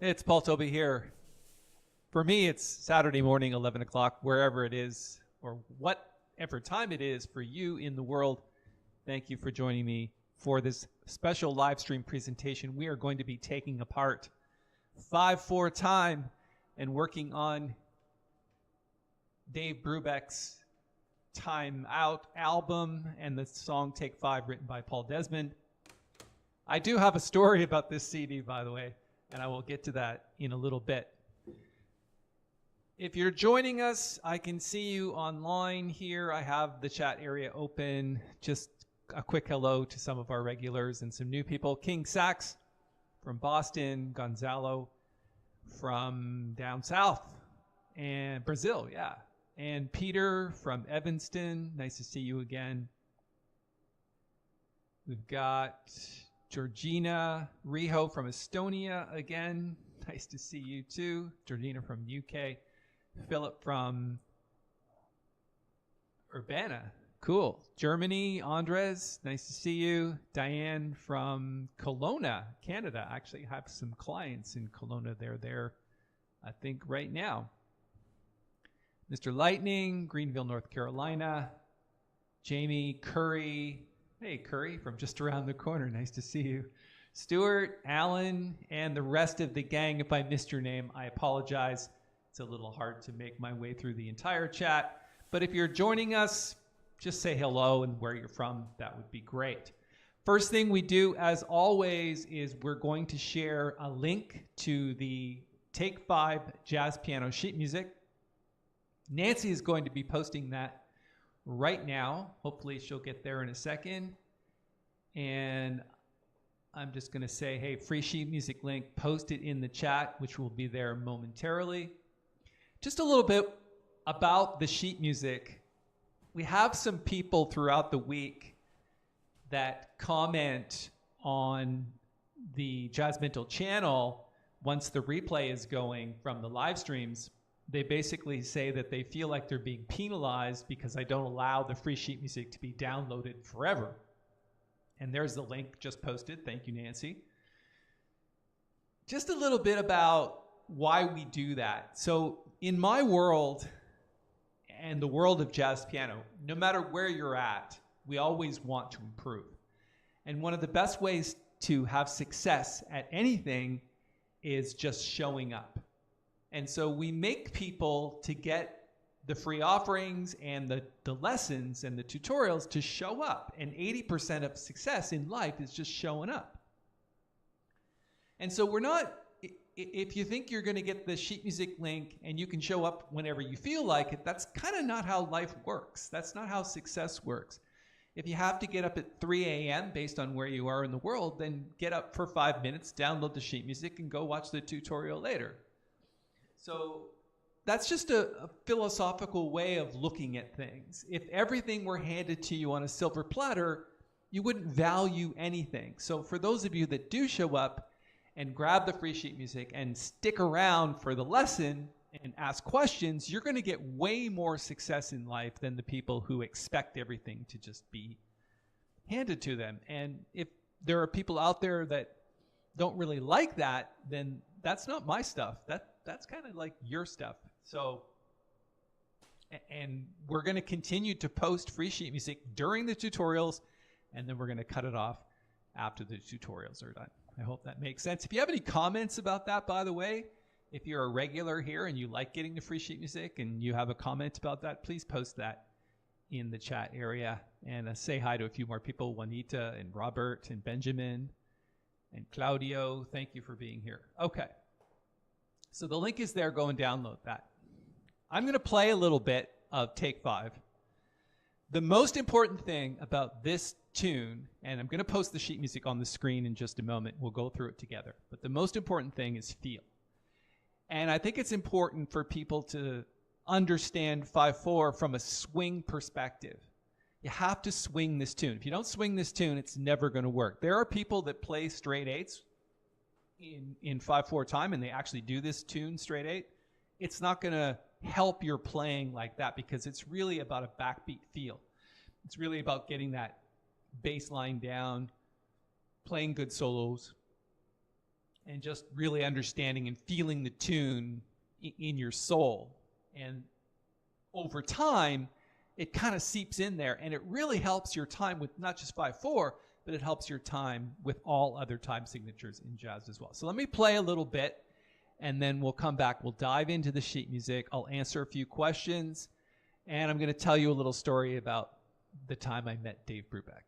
It's Paul Tobey here. For me, it's Saturday morning, 11 o'clock, wherever it is, or whatever time it is for you in the world. Thank you for joining me for this special live stream presentation. We are going to be taking apart 5/4 time and working on Dave Brubeck's Time Out album and the song Take 5 written by Paul Desmond. I do have a story about this CD, by the way, and I will get to that in a little bit. If you're joining us, I can see you online here. I have the chat area open. Just a quick hello to some of our regulars and some new people. King Sax from Boston, Gonzalo from down south, and Brazil, yeah. And Peter from Evanston, nice to see you again. We've got Georgina Riho from Estonia again. Nice to see you too. Georgina from UK. Philip from Urbana. Cool. Germany, Andres, nice to see you. Diane from Kelowna, Canada. I actually have some clients in Kelowna. They're there, I think, right now. Mr. Lightning, Greenville, North Carolina. Jamie Curry. Hey, Curry, from just around the corner. Nice to see you. Stuart, Alan, and the rest of the gang. If I missed your name, I apologize. It's a little hard to make my way through the entire chat. But if you're joining us, just say hello and where you're from. That would be great. First thing we do, as always, is we're going to share a link to the Take 5 jazz piano sheet music. Nancy is going to be posting that right now. Hopefully she'll get there in a second. And I'm just going to say, hey, free sheet music link, post it in the chat, which will be there momentarily. Just a little bit about the sheet music. We have some people throughout the week that comment on the Jazz Mental channel once the replay is going from the live streams. They basically say that they feel like they're being penalized because I don't allow the free sheet music to be downloaded forever. And there's the link just posted. Thank you, Nancy. Just a little bit about why we do that. So in my world and the world of jazz piano, no matter where you're at, we always want to improve. And one of the best ways to have success at anything is just showing up. And so we make people to get the free offerings and the lessons and the tutorials to show up. And 80% of success in life is just showing up. And so we're not, if you think you're going to get the sheet music link and you can show up whenever you feel like it, that's kind of not how life works. That's not how success works. If you have to get up at 3 a.m. based on where you are in the world, then get up for 5 minutes, download the sheet music, and go watch the tutorial later. So that's just a philosophical way of looking at things. If everything were handed to you on a silver platter, you wouldn't value anything. So for those of you that do show up and grab the free sheet music and stick around for the lesson and ask questions, you're going to get way more success in life than the people who expect everything to just be handed to them. And if there are people out there that don't really like that, then that's not my stuff. That's kind of like your stuff. So, and we're going to continue to post free sheet music during the tutorials, and then we're going to cut it off after the tutorials are done. I hope that makes sense. If you have any comments about that, by the way, if you're a regular here and you like getting the free sheet music and you have a comment about that, please post that in the chat area. And say hi to a few more people, Juanita and Robert and Benjamin and Claudio. Thank you for being here. Okay. So the link is there. Go and download that. I'm going to play a little bit of Take 5. The most important thing about this tune, and I'm going to post the sheet music on the screen in just a moment. We'll go through it together. But the most important thing is feel. And I think it's important for people to understand 5/4 from a swing perspective. You have to swing this tune. If you don't swing this tune, it's never going to work. There are people that play straight eights in 5/4 time, and they actually do this tune straight eight. It's not going to help your playing like that because it's really about a backbeat feel. It's really about getting that bass line down, playing good solos, and just really understanding and feeling the tune in your soul. And over time, it kind of seeps in there, and it really helps your time with not just 5/4, but it helps your time with all other time signatures in jazz as well. So let me play a little bit, and then we'll come back. We'll dive into the sheet music. I'll answer a few questions, and I'm going to tell you a little story about the time I met Dave Brubeck.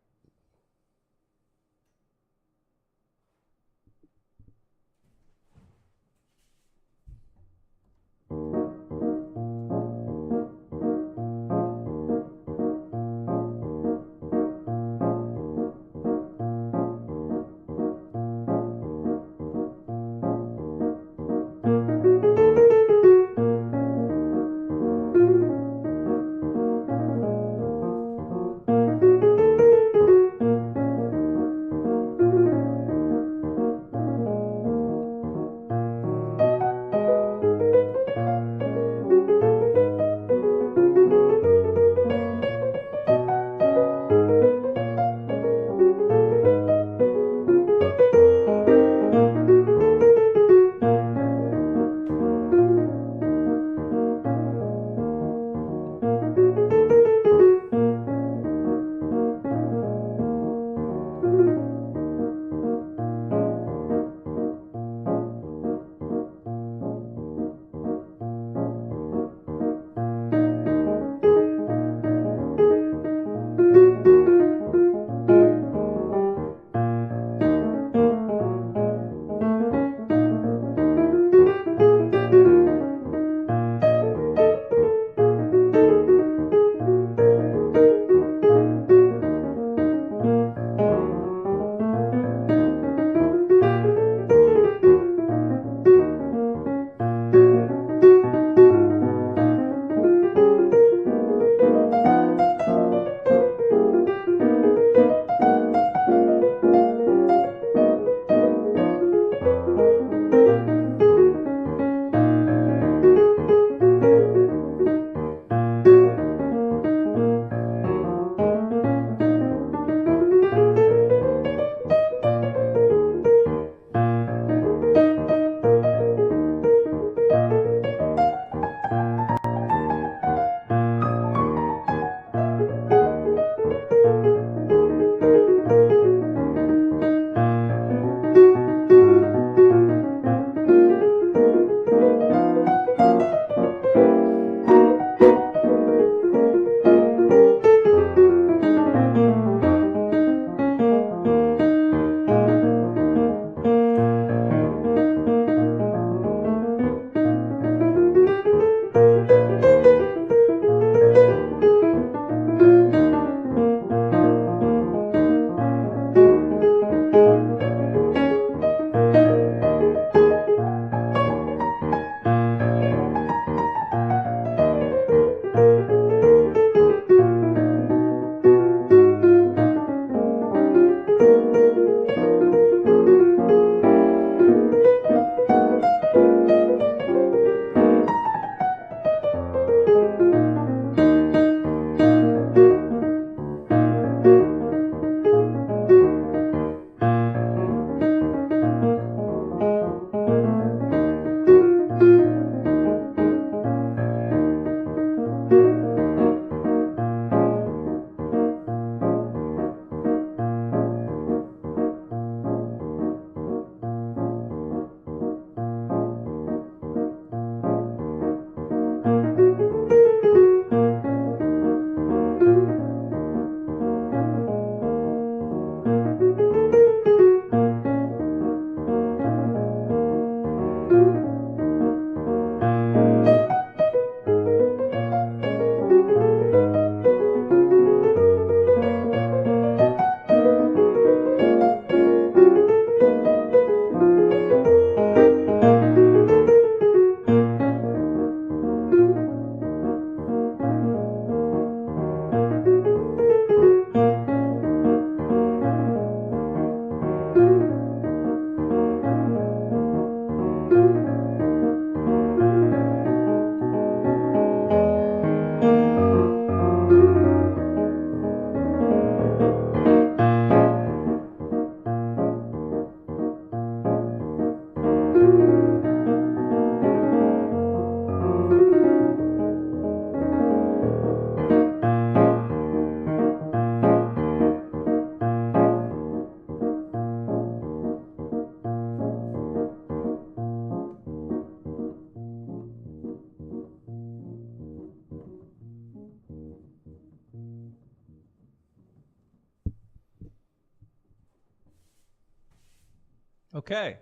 Okay.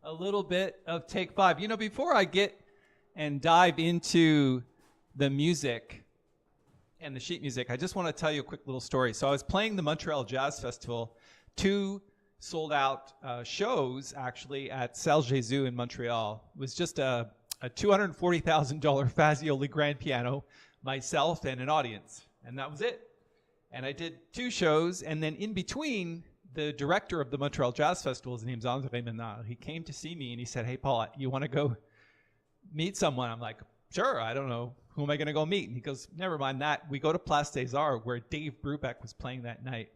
A little bit of take 5. You know, before I get and dive into the music and the sheet music, I just want to tell you a quick little story. So I was playing the Montreal Jazz Festival, 2 sold out shows actually at Salle Jesus in Montreal. It was just a $240,000 Fazioli grand piano, myself and an audience, and that was it. And I did 2 shows, and then in between, the director of the Montreal Jazz Festival, his name's André Menard, he came to see me and he said, "Hey, Paul, you want to go meet someone?" I'm like, "Sure, I don't know. Who am I going to go meet?" And he goes, "Never mind that. We go to Place des Arts, where Dave Brubeck was playing that night."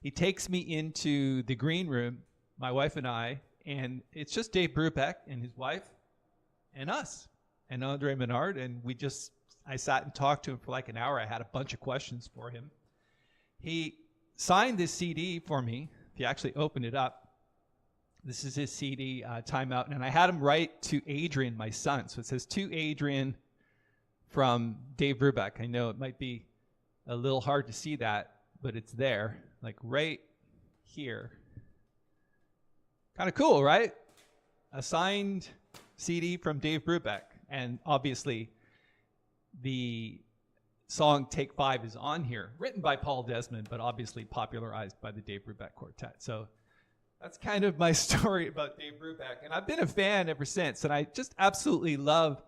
He takes me into the green room, my wife and I, and it's just Dave Brubeck and his wife and us and André Menard, and I sat and talked to him for like an hour. I had a bunch of questions for him. He signed this CD for me. If you actually open it up, this is his CD, Time Out. And I had him write to Adrian, my son. So it says, "To Adrian from Dave Brubeck." I know it might be a little hard to see that, but it's there, like right here. Kind of cool, right? A signed CD from Dave Brubeck. And obviously, the song Take 5 is on here, written by Paul Desmond, but obviously popularized by the Dave Brubeck Quartet. So that's kind of my story about Dave Brubeck. And I've been a fan ever since, and I just absolutely love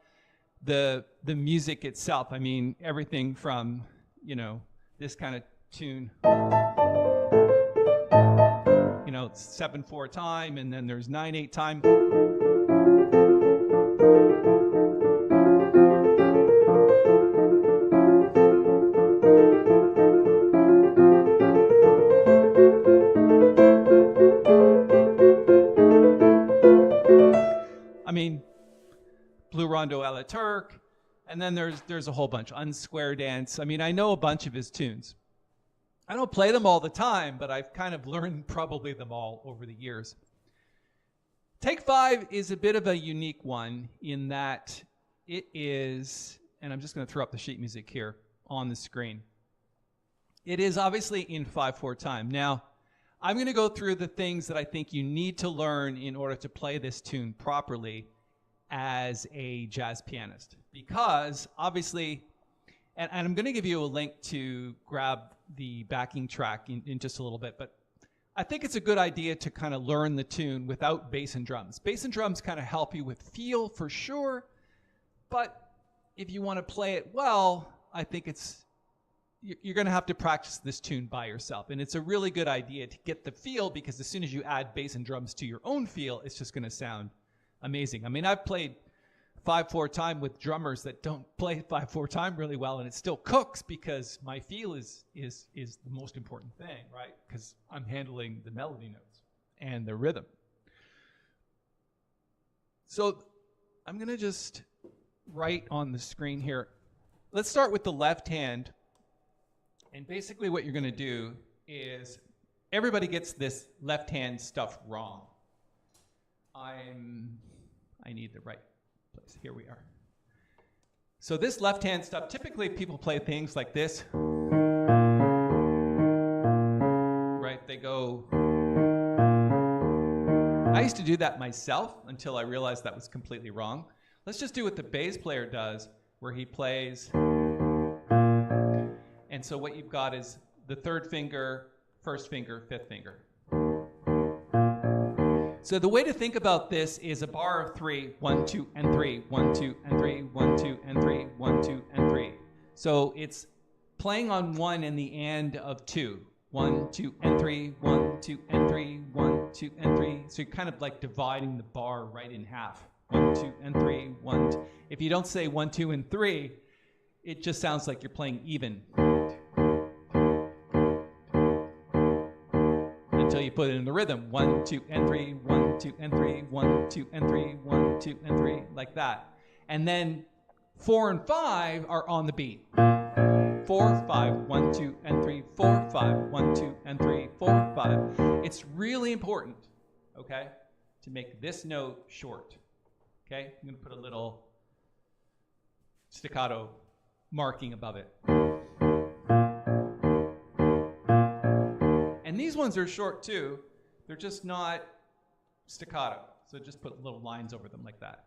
the music itself. I mean, everything from, you know, this kind of tune, you know, 7/4 time, and then there's 9/8 time. I mean, Blue Rondo a la Turk, and then there's a whole bunch. Unsquare Dance. I mean, I know a bunch of his tunes. I don't play them all the time, but I've kind of learned probably them all over the years. Take 5 is a bit of a unique one in that it is, and I'm just going to throw up the sheet music here on the screen. It is obviously in 5/4 time. Now, I'm going to go through the things that I think you need to learn in order to play this tune properly as a jazz pianist. Because obviously, and I'm going to give you a link to grab the backing track in just a little bit, but I think it's a good idea to kind of learn the tune without bass and drums. Bass and drums kind of help you with feel for sure, but if you want to play it well, I think you're going to have to practice this tune by yourself. And it's a really good idea to get the feel, because as soon as you add bass and drums to your own feel, it's just going to sound amazing. I mean, I've played 5/4 time with drummers that don't play 5/4 time really well, and it still cooks because my feel is the most important thing, right? Because I'm handling the melody notes and the rhythm. So I'm going to just write on the screen here. Let's start with the left hand. And basically what you're going to do is, everybody gets this left hand stuff wrong. I need the right place. Here we are. So this left hand stuff, typically people play things like this. Right? They go. I used to do that myself until I realized that was completely wrong. Let's just do what the bass player does, where he plays. And so what you've got is the 3rd finger, 1st finger, 5th finger. So the way to think about this is a bar of 3, 1, 2, and 3, 1, 2, and 3, 1, 2, and 3, 1, 2, and 3. So it's playing on 1 and the and of 2. 1, 2, and 3, 1, 2, and 3, 1, 2, and 3. So you're kind of like dividing the bar right in half. 1, 2, and 3, 1, 2. If you don't say 1, 2, and 3, it just sounds like you're playing even. Until you put it in the rhythm. 1, 2, and 3, 1, 2, and 3, 1, 2, and 3, 1, 2, and 3, like that. And then 4 and 5 are on the beat. 4, 5, 1, 2, and 3, 4, 5, 1, 2, and 3, 4, 5. It's really important, okay, to make this note short. Okay? I'm going to put a little staccato marking above it. And these ones are short too, They're just not staccato. So just put little lines over them like that.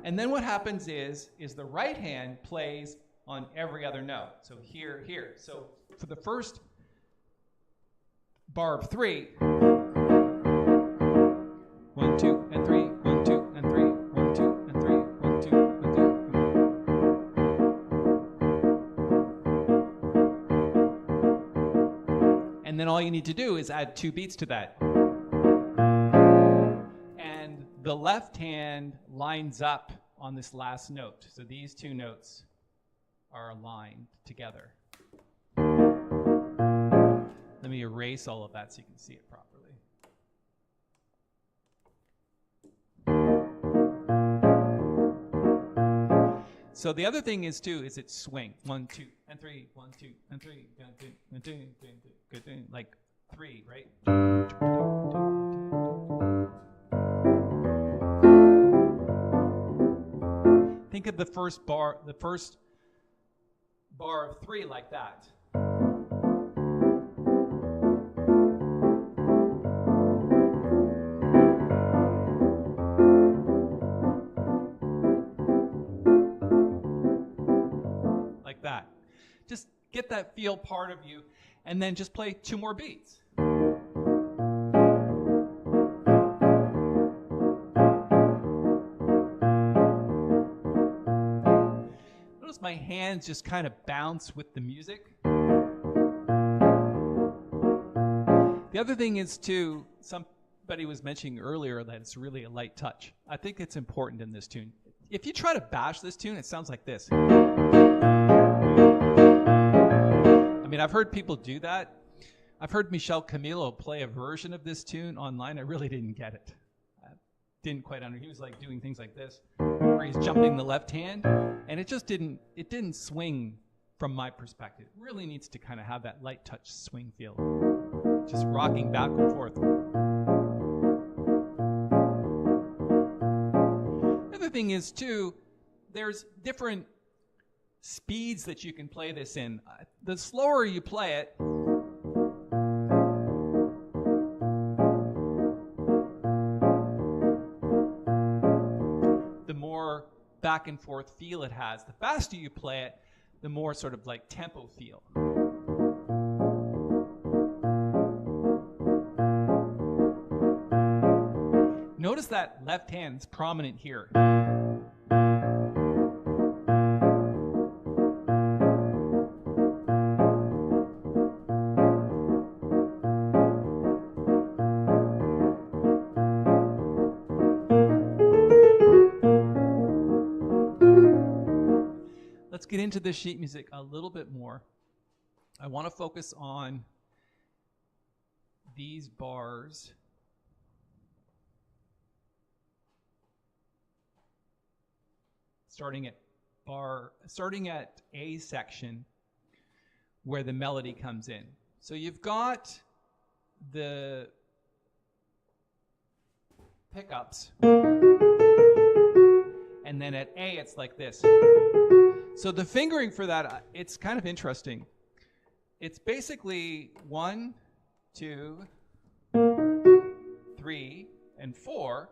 And then what happens is the right hand plays on every other note. So here, here. So for the first bar of 3, 1, 2, and 3, 1, 2, and 3, 1, 2, and 3, 1, 2, and 2. And then all you need to do is add 2 beats to that. And the left hand lines up on this last note. So these 2 notes are aligned together. Let me erase all of that so you can see it properly. So the other thing is too, is it swing. 1, 2, and 3, 1, 2, and 3, 1, 2, and 2, like 3, right? Think of the first bar of 3 like that. Like that. Just get that feel part of you, and then just play 2 more beats. Notice my hands just kind of bounce with the music. The other thing is too, somebody was mentioning earlier that it's really a light touch. I think it's important in this tune. If you try to bash this tune, it sounds like this. I mean, I've heard people do that. I've heard Michel Camilo play a version of this tune online. I really didn't get it. I didn't quite understand. He was like doing things like this, where he's jumping the left hand, and it didn't swing from my perspective. It really needs to kind of have that light touch swing feel. Just rocking back and forth. The other thing is too, there's different speeds that you can play this in. The slower you play it, the more back and forth feel it has. The faster you play it, the more sort of like tempo feel. Notice that left hand's prominent here. Let's get into the sheet music a little bit more. I want to focus on these bars. Starting at A section where the melody comes in. So you've got the pickups, and then at A it's like this. So the fingering for that, it's kind of interesting. It's basically 1, 2, 3, and 4.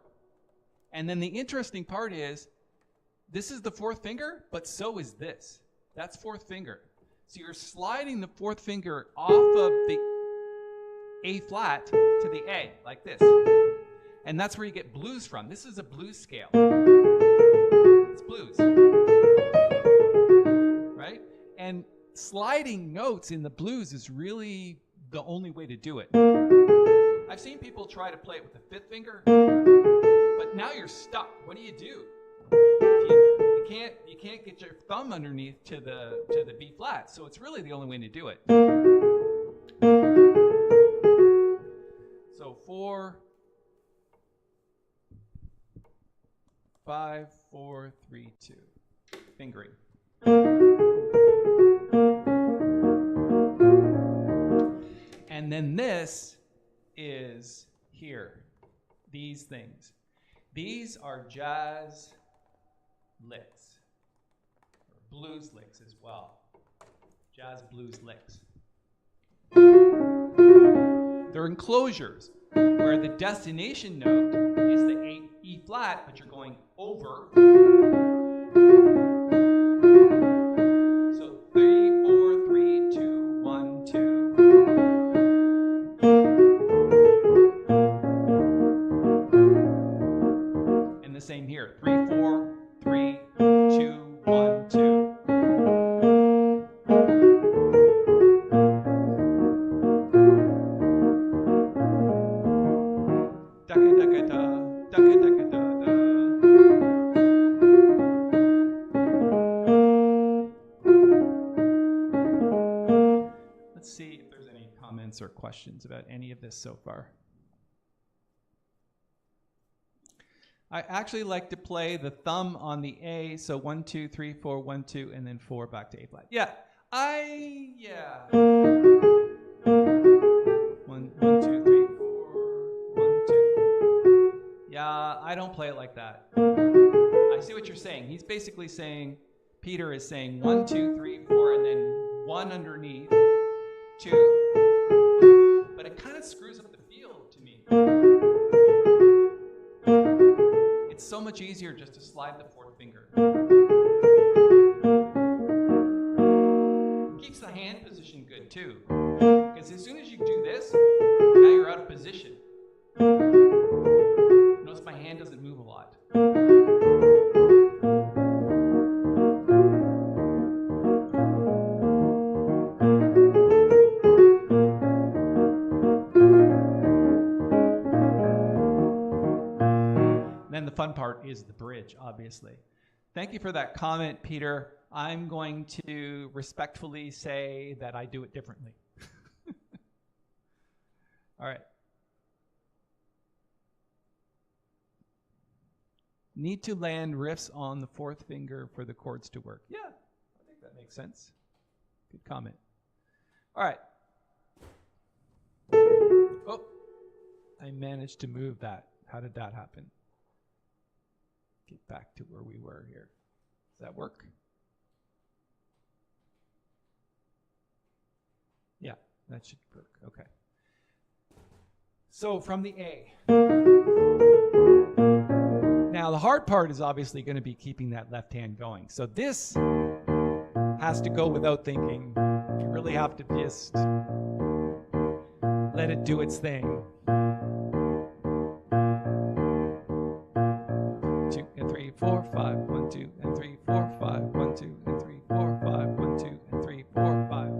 And then the interesting part is, this is the 4th finger, but so is this. That's 4th finger. So you're sliding the 4th finger off of the A flat to the A, like this. And that's where you get blues from. This is a blues scale. It's blues. Right? And sliding notes in the blues is really the only way to do it. I've seen people try to play it with the 5th finger, but now you're stuck. What do? You can't get your thumb underneath to the B flat, so it's really the only way to do it. So 4, 5, 4, 3, 2. Fingering. And then this is here. These things. These are jazz licks, or blues licks as well. Jazz blues licks. They're enclosures where the destination note is the E flat, but you're going over. So 3, 4, 3, 2, 1, 2. And the same here. 3, 4, 3, 2, 1, 2. Let's see if there's any comments or questions about any of this so far. I actually like to play the thumb on the A, so 1, 2, 3, 4, 1, 2, and then 4 back to A flat. Yeah. 1, 2, 3, 4, 1, 2. Yeah, I don't play it like that. I see what you're saying. He's basically saying, Peter is saying 1, 2, 3, 4, and then 1 underneath, 2. But it kind of screws up the feel to me. It's so much easier just to slide the 4th finger. Keeps the hand position good too. Because as soon as you do this, now you're out of position. Notice my hand doesn't move a lot. Then the fun part is the bridge, obviously. Thank you for that comment, Peter. I'm going to respectfully say that I do it differently. All right. Need to land riffs on the 4th finger for the chords to work. Yeah, I think that makes sense. Good comment. All right. Oh, I managed to move that. How did that happen? Get back to where we were here. Does that work? Yeah, that should work. Okay. So from the A. Now the hard part is obviously going to be keeping that left hand going. So this has to go without thinking. You really have to just let it do its thing. 2 and 3, 4, 5, 1, 2 and 3, 4, 5, 1, 2 and 3, 4, 5, 1, 2 and 3, 4, 5.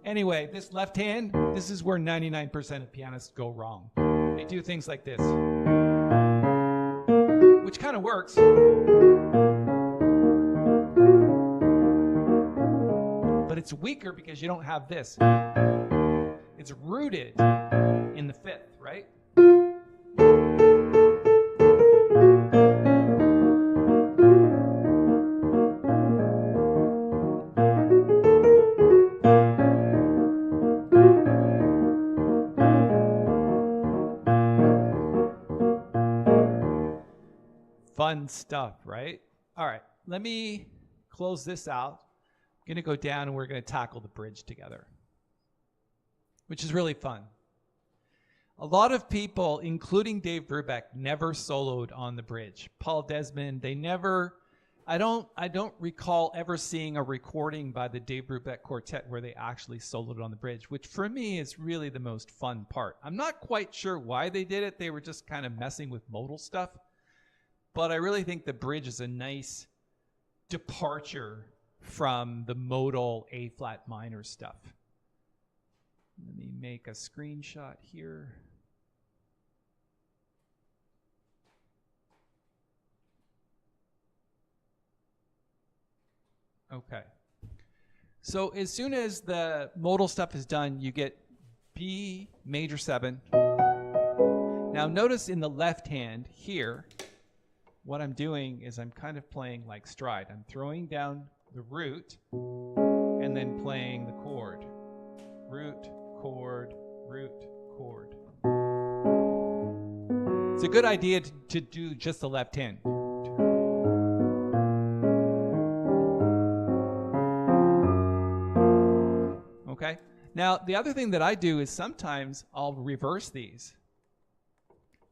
Anyway, this left hand, this is where 99% of pianists go wrong. They do things like this, which kind of works. But it's weaker because you don't have this. It's rooted in the 5th, right? Fun stuff, right? All right, let me close this out. I'm going to go down and we're going to tackle the bridge together, which is really fun. A lot of people, including Dave Brubeck, never soloed on the bridge. Paul Desmond, they never, I don't recall ever seeing a recording by the Dave Brubeck Quartet where they actually soloed on the bridge, which for me is really the most fun part. I'm not quite sure why they did it. They were just kind of messing with modal stuff. But I really think the bridge is a nice departure from the modal A flat minor stuff. Let me make a screenshot here. Okay. So as soon as the modal stuff is done, you get B major 7. Now notice in the left hand here, what I'm doing is I'm kind of playing like stride. I'm throwing down the root and then playing the chord. Root, chord, root, chord. It's a good idea to do just the left hand. Now, the other thing that I do is sometimes I'll reverse these.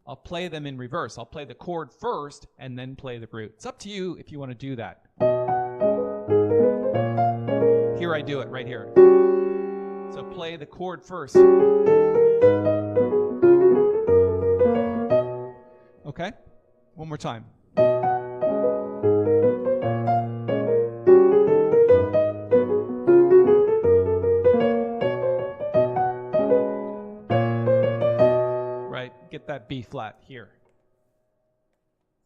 I'll play them in reverse. I'll play the chord first and then play the root. It's up to you if you want to do that. Here I do it right here. So play the chord first. Okay? One more time. Get that B flat here.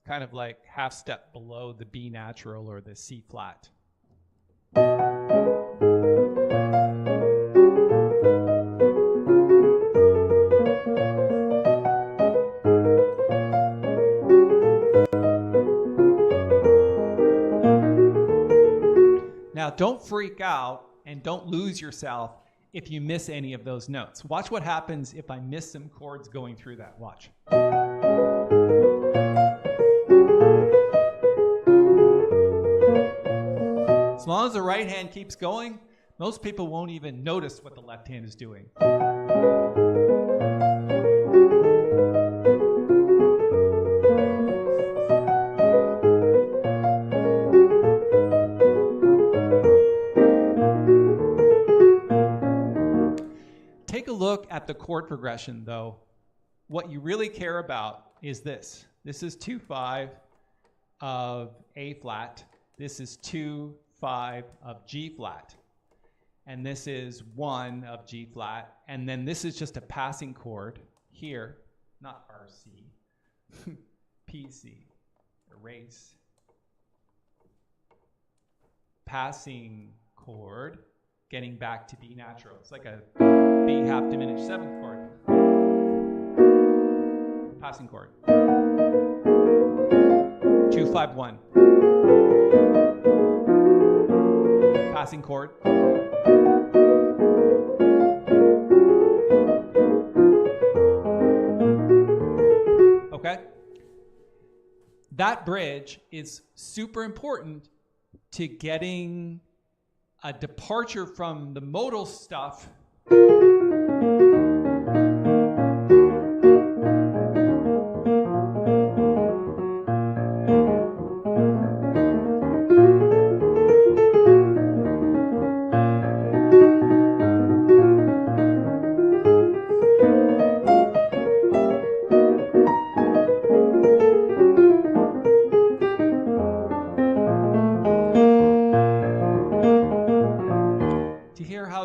Kind of like half step below the B natural or the C flat. Now, don't freak out and don't lose yourself if you miss any of those notes. Watch what happens if I miss some chords going through that. Watch. As long as the right hand keeps going, most people won't even notice what the left hand is doing. Take a look at the chord progression, though. What you really care about is this. This is 2-5 of A flat. This is 2-5 of G flat. And this is 1 of G flat. And then this is just a passing chord here, not RC, PC, erase. Passing chord, getting back to B natural. It's like a B half diminished 7th chord. Passing chord. 2-5-1. Passing chord. Okay? That bridge is super important to getting a departure from the modal stuff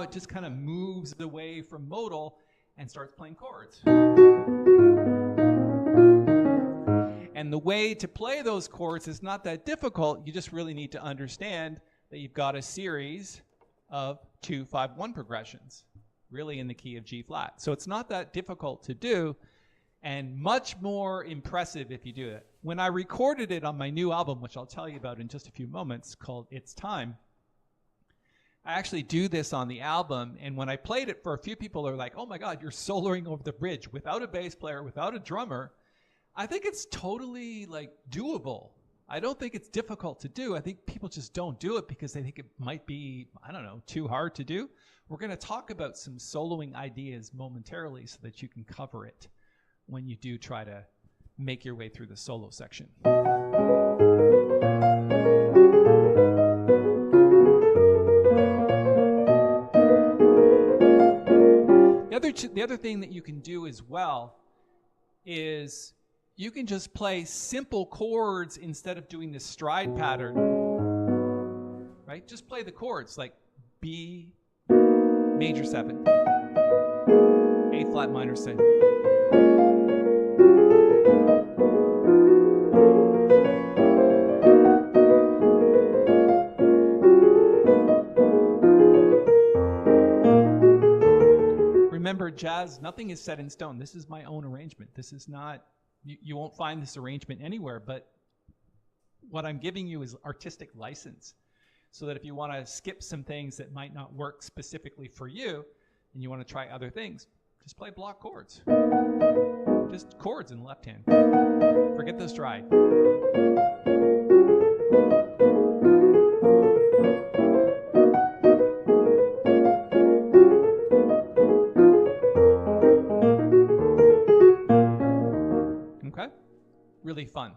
just kind of moves away from modal and starts playing chords. And the way to play those chords is not that difficult. You just really need to understand that you've got a series of 2-5-1 progressions, really in the key of G flat. So it's not that difficult to do, and much more impressive if you do it. When I recorded it on my new album, which I'll tell you about in just a few moments, called It's Time, I actually do this on the album, and when I played it for a few people, they're like, oh my God, you're soloing over the bridge without a bass player, without a drummer. I think it's totally like doable. I don't think it's difficult to do. I think people just don't do it because they think it might be, I don't know, too hard to do. We're going to talk about some soloing ideas momentarily so that you can cover it when you do try to make your way through the solo section. The other thing that you can do as well is you can just play simple chords instead of doing this stride pattern, right? Just play the chords like B major 7, A flat minor 6. Remember, jazz, nothing is set in stone. This is my own arrangement. This is not, you won't find this arrangement anywhere, but what I'm giving you is artistic license so that if you want to skip some things that might not work specifically for you and you want to try other things, just play block chords. Just chords in the left hand. Forget the stride. really fun.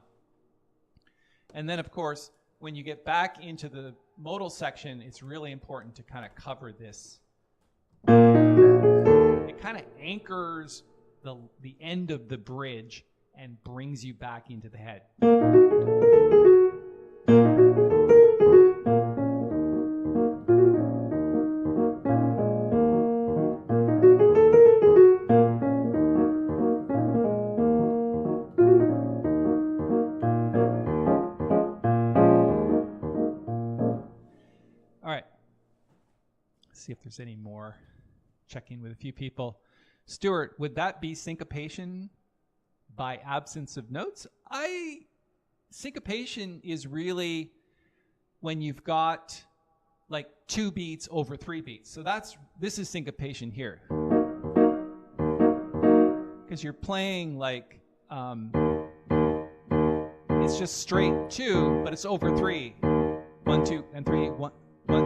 And then, of course, when you get back into the modal section, it's really important to kind of cover this. It kind of anchors the end of the bridge and brings you back into the head. See if there's any more. Checking with a few people. Stuart, would that be syncopation by absence of notes? Syncopation is really when you've got like 2 beats over 3 beats. So this is syncopation here. Because you're playing like, it's just straight 2, but it's over 3. 1, 2, and 3, 1,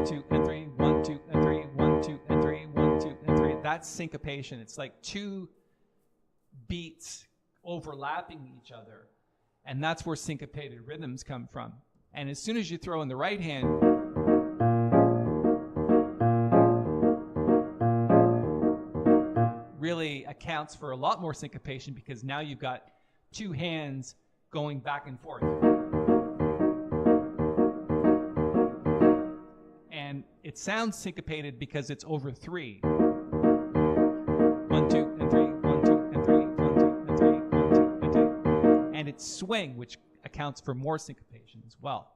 2, and 3, 1, 2, and 3, 1, 2, and 3, 1, 2, and 3. That's syncopation. It's like 2 beats overlapping each other. And that's where syncopated rhythms come from. And as soon as you throw in the right hand, really accounts for a lot more syncopation because now you've got 2 hands going back and forth. It sounds syncopated because it's over 3. 1, 2, and 3, 1, 2, and 3, 1, 2, and 3, 1, 2, and 2. And it's swing, which accounts for more syncopation as well.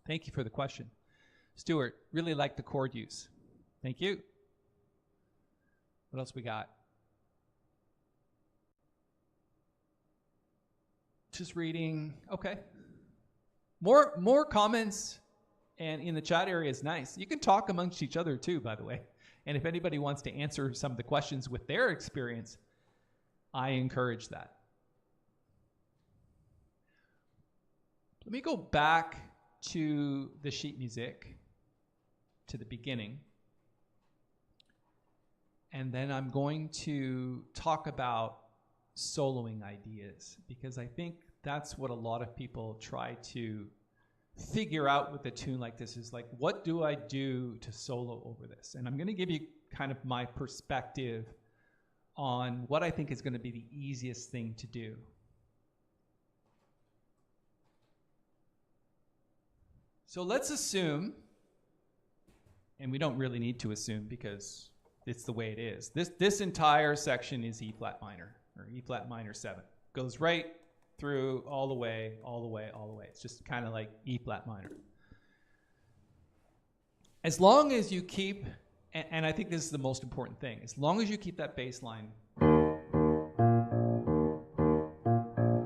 Thank you for the question. Stuart, really like the chord use. Thank you. What else we got? Just reading. Okay. More comments. And in the chat area is nice. You can talk amongst each other too, by the way. And if anybody wants to answer some of the questions with their experience, I encourage that. Let me go back to the sheet music, to the beginning. And then I'm going to talk about soloing ideas, because I think that's what a lot of people try to figure out with a tune like this is like, what do I do to solo over this? And I'm going to give you kind of my perspective on what I think is going to be the easiest thing to do. So let's assume, and we don't really need to assume because it's the way it is. This entire section is E flat minor, or E flat minor 7. Goes right through all the way, all the way, all the way. It's just kind of like E flat minor. As long as you keep, and I think this is the most important thing, as long as you keep that bass line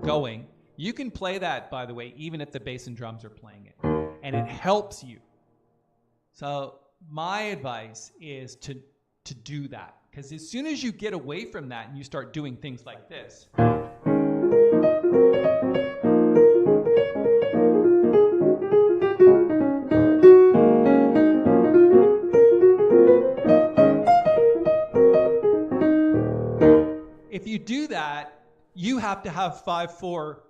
going, you can play that, by the way, even if the bass and drums are playing it. And it helps you. So my advice is to do that. Because as soon as you get away from that and you start doing things like this, if you do that, you have to have 5/4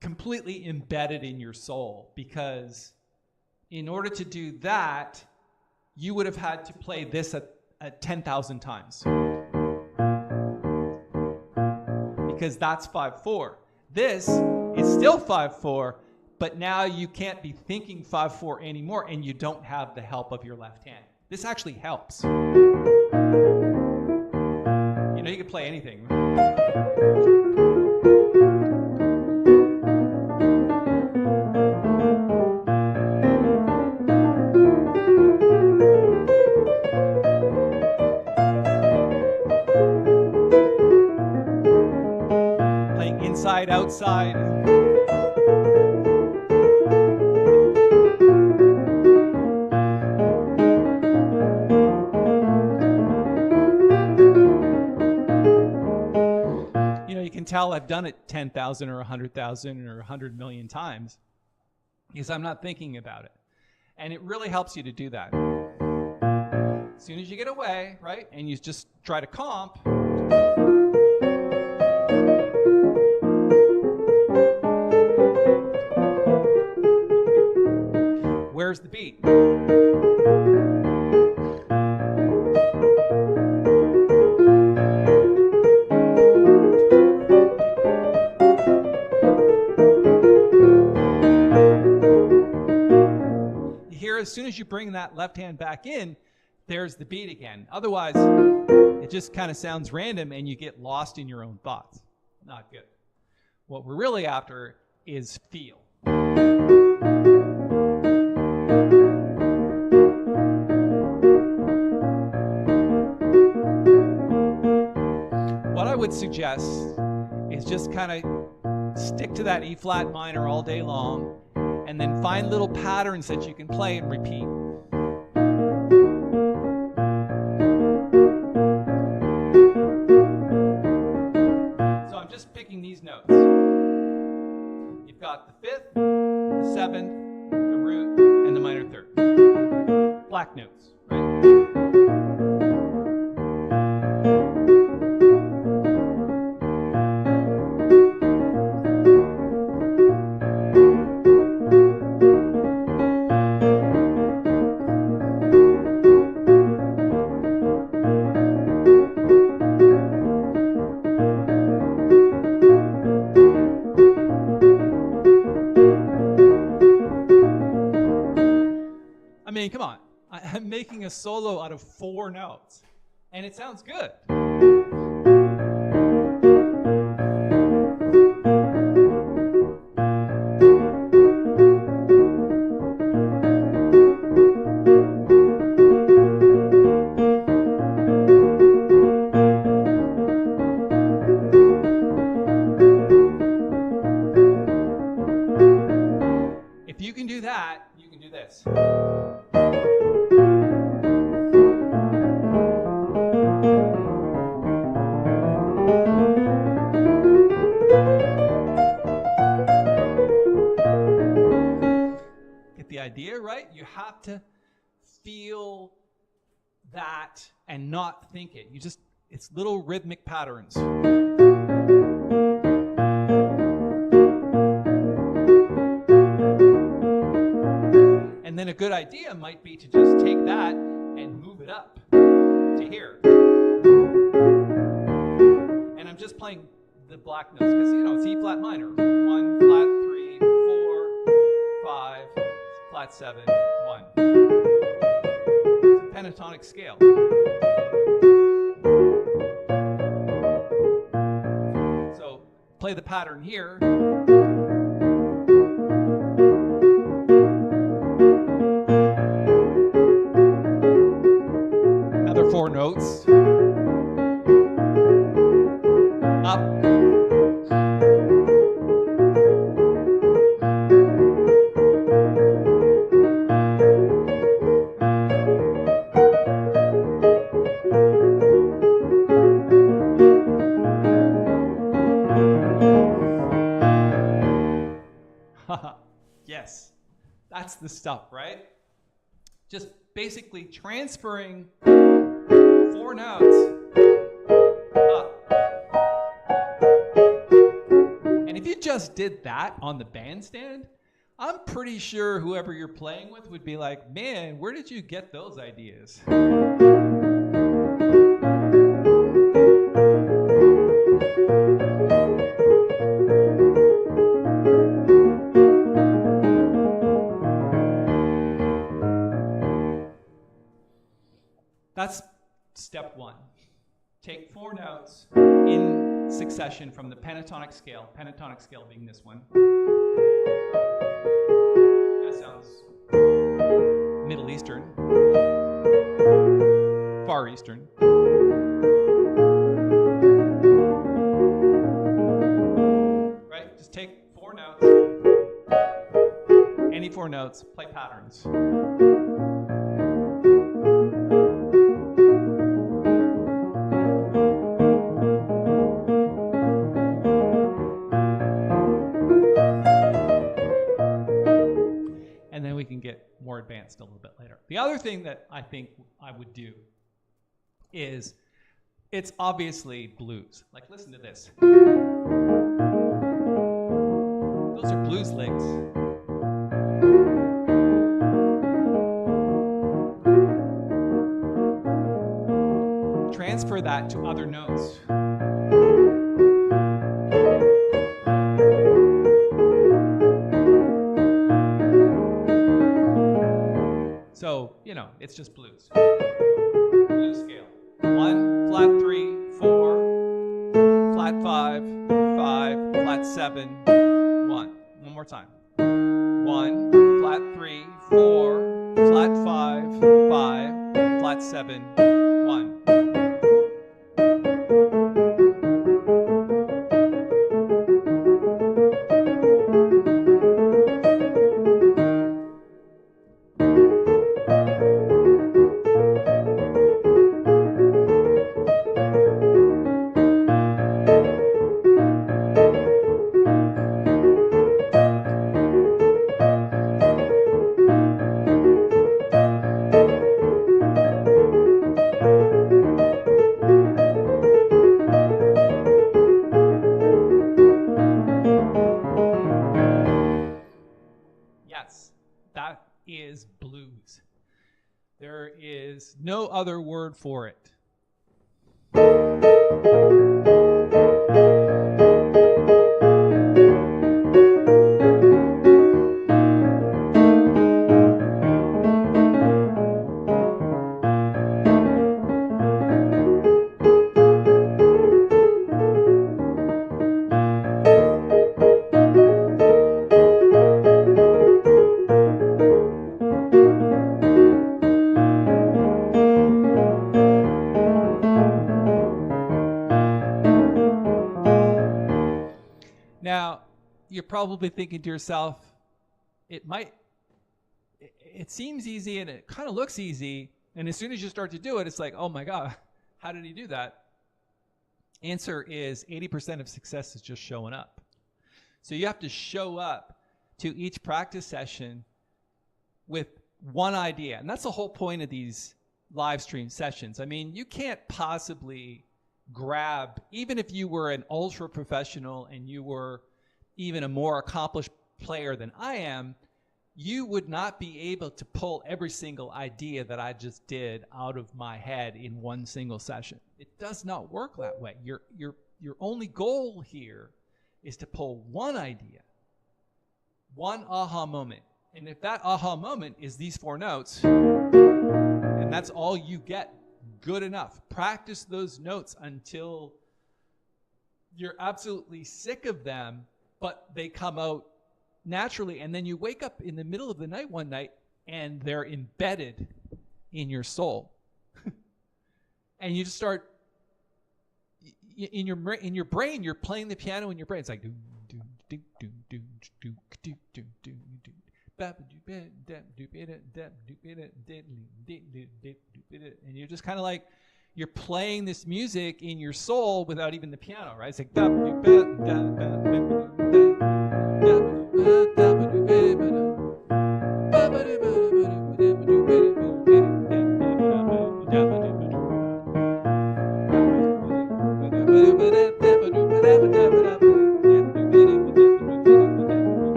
completely embedded in your soul, because in order to do that, you would have had to play this at 10,000 times. Because that's 5/4. This is still 5/4, but now you can't be thinking 5/4 anymore, and you don't have the help of your left hand. This actually helps. You know, you can play anything. Playing inside, outside. Tell I've done it 10,000 or 100,000 or 100 million times because I'm not thinking about it. And it really helps you to do that. As soon as you get away, right, and you just try to comp, here's the beat. You hear as soon as you bring that left hand back in, there's the beat again. Otherwise, it just kind of sounds random and you get lost in your own thoughts. Not good. What we're really after is feel. What I would suggest is just kind of stick to that E flat minor all day long and then find little patterns that you can play and repeat. So I'm just picking these notes. You've got the fifth, the seventh, the root, and the minor third. Black notes, right? I mean, come on. I'm making a solo out of 4 notes, and it sounds good. If you can do that, you can do this. Idea, right? You have to feel that and not think it. It's little rhythmic patterns. And then a good idea might be to just take that and move it up to here. And I'm just playing the black notes because, it's E flat minor. 1, flat 3, 4, 5, flat 7, 1. It's a pentatonic scale. So play the pattern here. Another 4 notes. Up. Yes, that's the stuff, right? Just basically transferring 4 notes up. And if you just did that on the bandstand, I'm pretty sure whoever you're playing with would be like, man, where did you get those ideas? That's step 1. Take 4 notes in succession from the pentatonic scale being this one. That sounds Middle Eastern, Far Eastern. Right? Just take 4 notes, any 4 notes, play patterns. More advanced a little bit later. The other thing that I think I would do is, it's obviously blues. Like, listen to this. Those are blues licks. transfer that to other notes. So, you know, it's just blues. Blues scale. 1, flat 3, 4, flat 5, 5, flat 7, 1. One more time. 1, flat 3, 4, flat 5, 5, flat 7, 1. Is blues. There is no other word for it. Now, you're probably thinking to yourself, it seems easy and it kind of looks easy. And as soon as you start to do it, it's like, oh my God, how did he do that? Answer is 80% of success is just showing up. So you have to show up to each practice session with one idea. And that's the whole point of these live stream sessions. I mean, you can't possibly grab, even if you were an ultra professional and you were even a more accomplished player than I am, you would not be able to pull every single idea that I just did out of my head in one single session. It does not work that way. Your only goal here is to pull one idea, one aha moment. And if that aha moment is these 4 notes, and that's all you get, good enough. Practice those notes until you're absolutely sick of them, but they come out naturally. And then you wake up in the middle of the night one night and they're embedded in your soul. And you just start, in your brain, you're playing the piano in your brain. It's like, and you're just kind of like, you're playing this music in your soul without even the piano, right? It's like,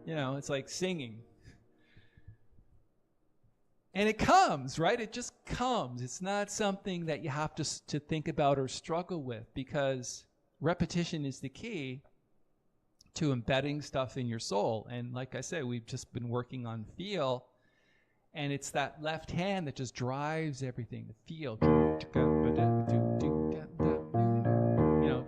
you know, it's like singing. And it comes, right? It just comes. It's not something that you have to think about or struggle with, because repetition is the key to embedding stuff in your soul. And like I said, we've just been working on feel, and it's that left hand that just drives everything, the feel. You know,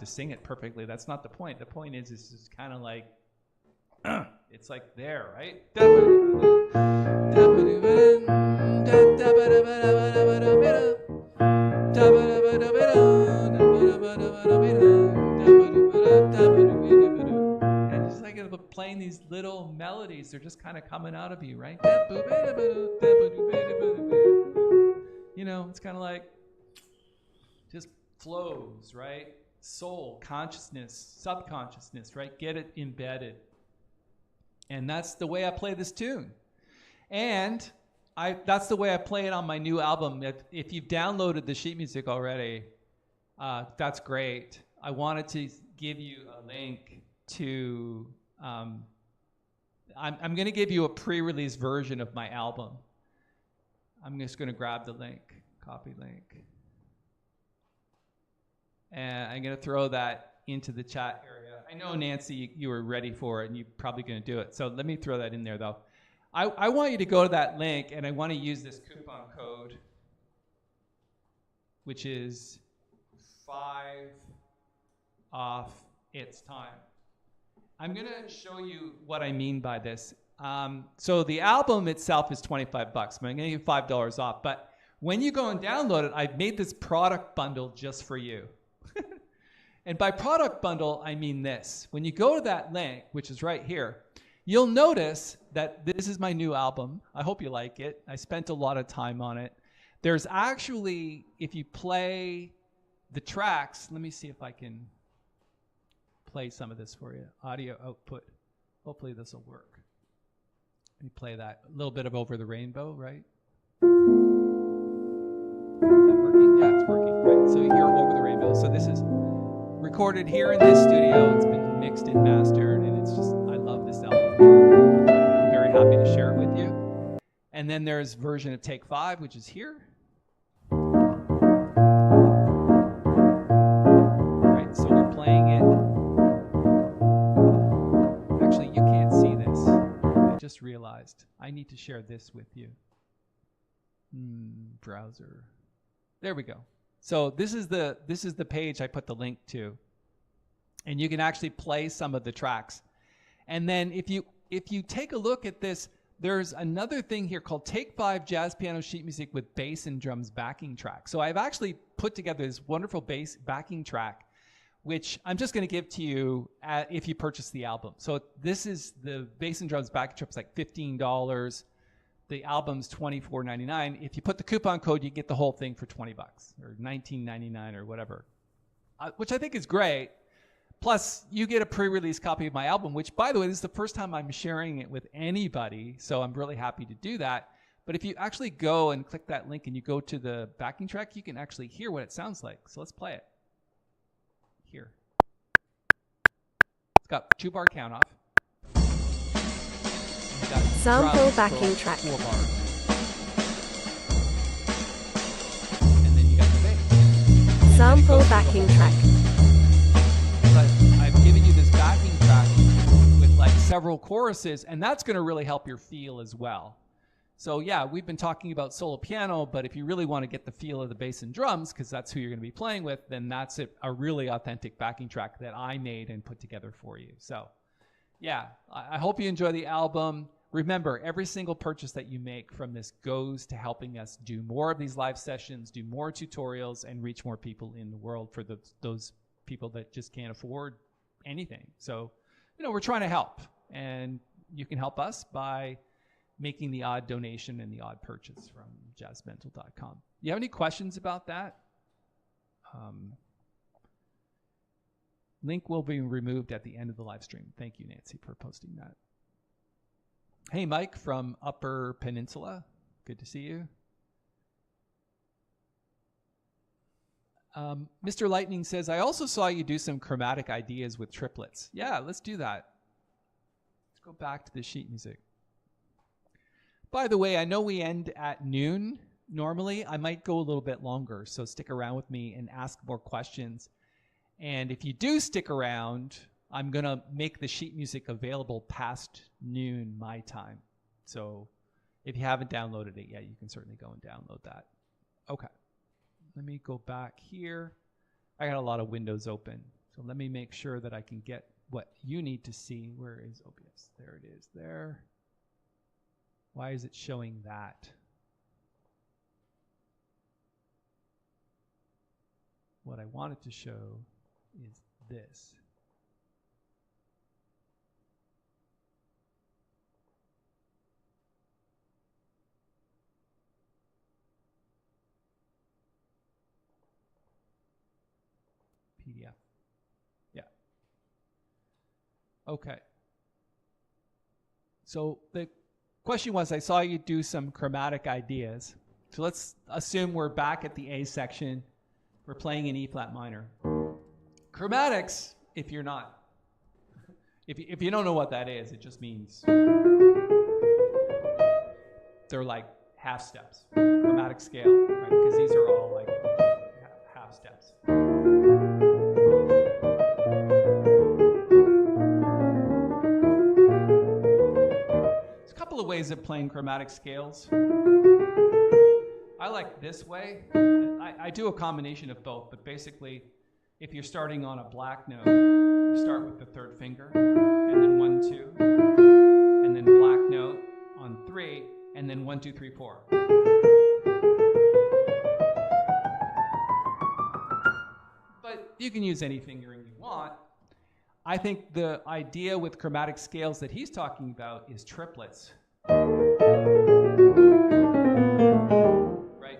sing it perfectly. That's not the point. The point is, it's just kind of like, It's like there, right? And just like playing these little melodies, they're just kind of coming out of you, right? You know, it's kind of like just flows, right? Soul, consciousness, subconsciousness, right? Get it embedded. And that's the way I play this tune. And that's the way I play it on my new album. If you've downloaded the sheet music already, that's great. I wanted to give you a link to, I'm going to give you a pre-release version of my album. I'm just going to grab the link, copy link. And I'm going to throw that into the chat area. I know, Nancy, you were ready for it, and you're probably going to do it. So let me throw that in there, though. I want you to go to that link, and I want to use this coupon code, which is 5 off its time. I'm going to show you what I mean by this. So the album itself is $25, but I'm going to give you $5 off. But when you go and download it, I've made this product bundle just for you. And by product bundle, I mean this. When you go to that link, which is right here, you'll notice that this is my new album. I hope you like it. I spent a lot of time on it. There's actually, if you play the tracks, let me see if I can play some of this for you. Audio output. Hopefully this will work. Let me play that. A little bit of Over the Rainbow, right? Is that working? Yeah, it's working. Right. So you hear Over the Rainbow. So this is recorded here in this studio. It's been mixed and mastered, and it's just, I love this album. I'm very happy to share it with you. And then there's version of Take 5, which is here. Right, so we're playing it. Actually, you can't see this. I just realized I need to share this with you. Browser. There we go. So this is the page I put the link to, and you can actually play some of the tracks. And then if you take a look at this, there's another thing here called Take 5 Jazz Piano Sheet Music with Bass and Drums Backing Track. So I've actually put together this wonderful bass backing track, which I'm just going to give to you if you purchase the album. So this is the Bass and Drums Backing Track. It's like $15. The album's $24.99. If you put the coupon code, you get the whole thing for $20 or $19.99 or whatever, which I think is great. Plus, you get a pre-release copy of my album, which, by the way, this is the first time I'm sharing it with anybody, so I'm really happy to do that. But if you actually go and click that link and you go to the backing track, you can actually hear what it sounds like. So let's play it. Here. It's got 2-bar count off. Sample backing track. 4 bars. And then you got the bass. Sample backing track. But I've given you this backing track with like several choruses, and that's going to really help your feel as well. So yeah, we've been talking about solo piano, but if you really want to get the feel of the bass and drums, because that's who you're going to be playing with, then that's a really authentic backing track that I made and put together for you. So yeah, I hope you enjoy the album. Remember, every single purchase that you make from this goes to helping us do more of these live sessions, do more tutorials, and reach more people in the world for those people that just can't afford anything. So, we're trying to help, and you can help us by making the odd donation and the odd purchase from jazzmental.com. You have any questions about that? Link will be removed at the end of the live stream. Thank you, Nancy, for posting that. Hey, Mike from Upper Peninsula. Good to see you. Mr. Lightning says, I also saw you do some chromatic ideas with triplets. Yeah, let's do that. Let's go back to the sheet music. By the way, I know we end at noon. Normally, I might go a little bit longer, so stick around with me and ask more questions. And if you do stick around, I'm going to make the sheet music available past noon my time. So if you haven't downloaded it yet, you can certainly go and download that. Okay. Let me go back here. I got a lot of windows open. So let me make sure that I can get what you need to see. Where is OBS? There it is there. Why is it showing that? What I wanted to show is this. PDF. Yeah. Okay. So the question was, I saw you do some chromatic ideas. So let's assume we're back at the A section. We're playing in E flat minor. Chromatics, if you're not, if you don't know what that is, it just means they're like half steps, chromatic scale, right? Because these are all like half steps. There's a couple of ways of playing chromatic scales. I like this way. I do a combination of both, but basically, if you're starting on a black note, you start with the third finger, and then 1, 2, and then black note on 3, and then 1, 2, 3, 4. But you can use any fingering you want. I think the idea with chromatic scales that he's talking about is triplets. Right?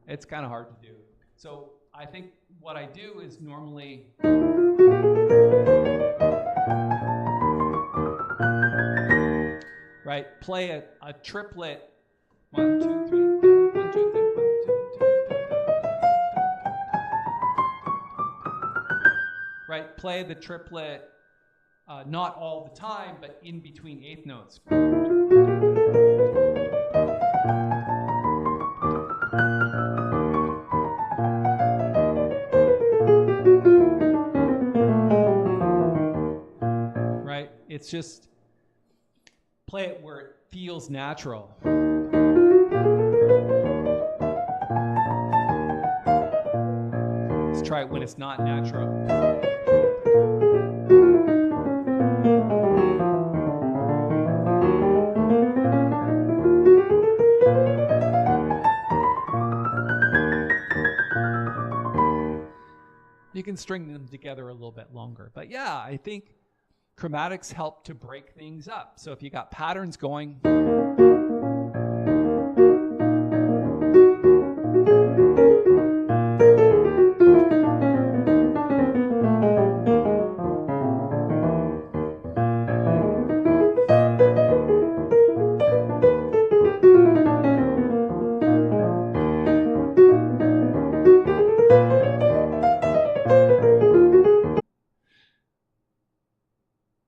It's kind of hard to do. So I think what I do is normally right, play a triplet. 1, 2, 3, 1, 2, 3, 1, 2, 2, 2, right, play the triplet not all the time, but in between eighth notes. Right, it's just play it where it feels natural. Let's try it when it's not natural. You can string them together a little bit longer. But yeah, I think chromatics help to break things up. So if you got patterns going,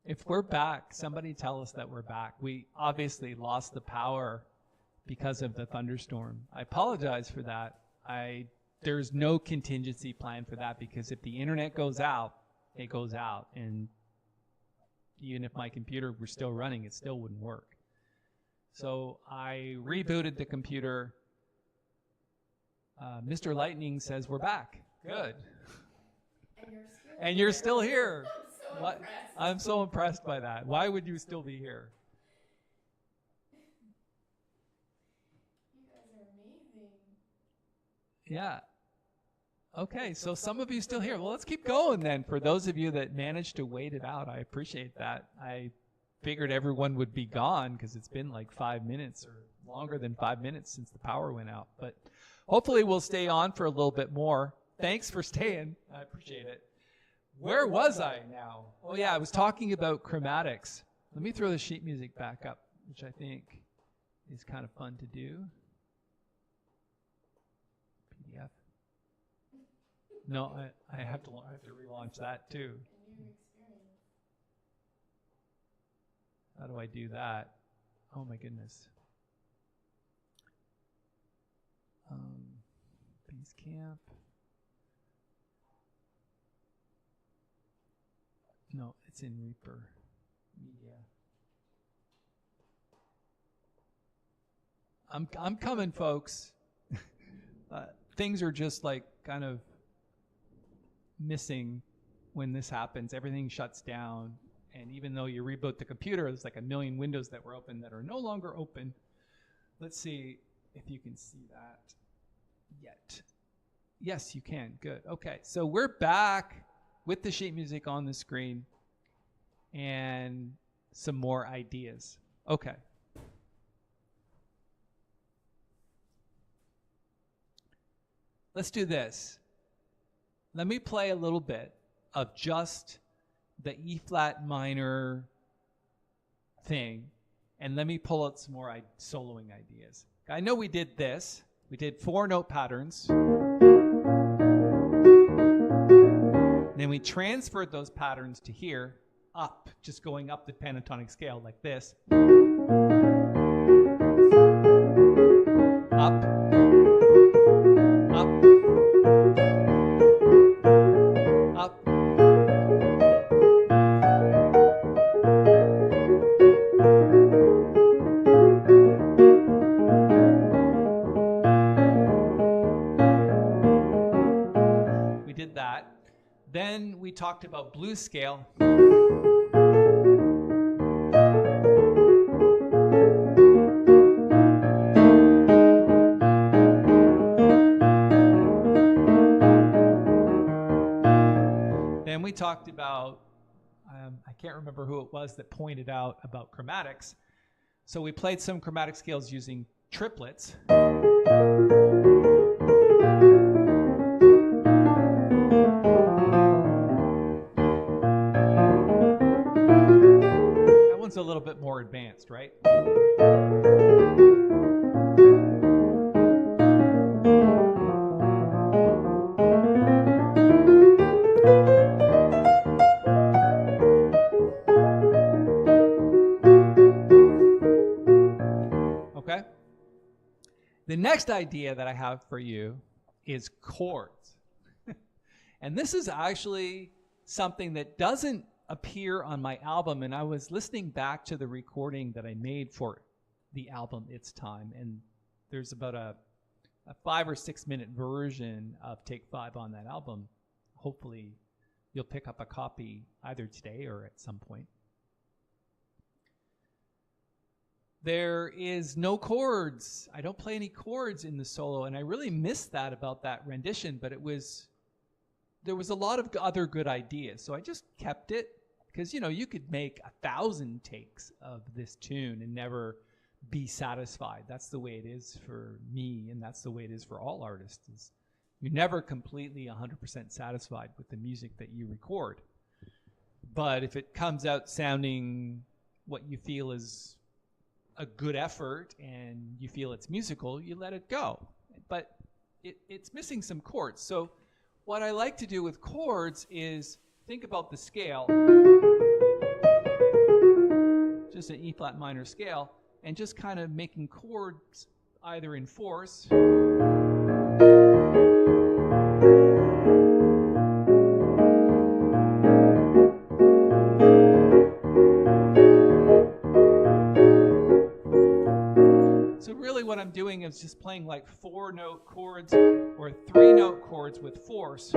if we're back, somebody tell us that we're back. We obviously lost the power because of the thunderstorm. I apologize for that. There's no contingency plan for that, because if the internet goes out, it goes out. And even if my computer were still running, it still wouldn't work. So I rebooted the computer. Mr. Lightning says we're back. Good. And you're still here. What? I'm so impressed by that. Why would you still be here? You guys are amazing. Yeah. Okay, so some of you still here. Well, let's keep going then. For those of you that managed to wait it out, I appreciate that. I figured everyone would be gone because it's been like 5 minutes or longer than 5 minutes since the power went out. But hopefully we'll stay on for a little bit more. Thanks for staying. I appreciate it. Where was I now? Oh, yeah, I was talking about chromatics. Let me throw the sheet music back up, which I think is kind of fun to do. PDF. No, I have to relaunch that too. A new experience. How do I do that? Oh my goodness. Basecamp. No, it's in Reaper Media. I'm coming, folks. Things are just like kind of missing when this happens. Everything shuts down, and even though you reboot the computer, there's like a million windows that were open that are no longer open. Let's see if you can see that yet. Yes, you can. Good. Okay, so we're back with the sheet music on the screen and some more ideas. Okay. Let's do this. Let me play a little bit of just the E flat minor thing, and let me pull out some more soloing ideas. I know we did this. We did 4-note patterns. Then we transferred those patterns to here, up, just going up the pentatonic scale like this. Up, up, up. We did that. Then we talked about blues scale. Then we talked about, I can't remember who it was that pointed out about chromatics. So we played some chromatic scales using triplets. That one's a little bit more advanced, right? Okay. The next idea that I have for you is chords. And this is actually something that doesn't appear on my album, and I was listening back to the recording that I made for the album It's Time, and there's about a 5 or 6 minute version of Take 5 on that album. Hopefully you'll pick up a copy either today or at some point. There is no chords. I don't play any chords in the solo, and I really missed that about that rendition, but there was a lot of other good ideas, so I just kept it, because you could make 1,000 takes of this tune and never be satisfied. That's the way it is for me, and that's the way it is for all artists. Is you're never completely 100% satisfied with the music that you record. But if it comes out sounding what you feel is a good effort and you feel it's musical, you let it go. But it's missing some chords. So what I like to do with chords is think about the scale, just an E flat minor scale, and just kind of making chords either in fourths what I'm doing is just playing like 4-note chords or 3-note chords with force.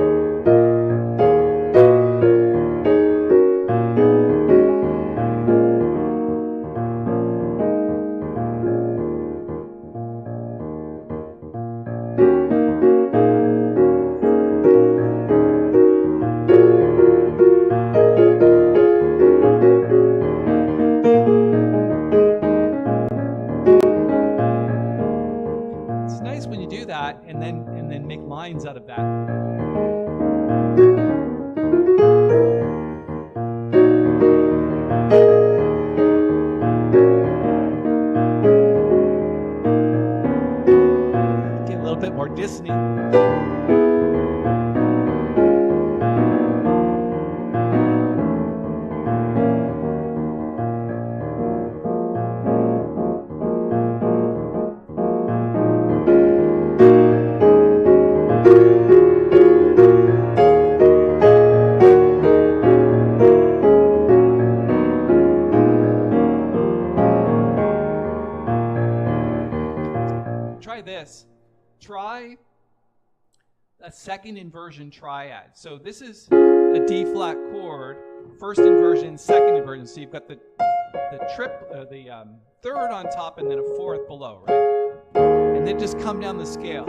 And then make lines out of that. Get a little bit more dissonant. a second inversion triad. So this is a D flat chord, first inversion, second inversion. So you've got the third on top and then a fourth below, right? And then just come down the scale.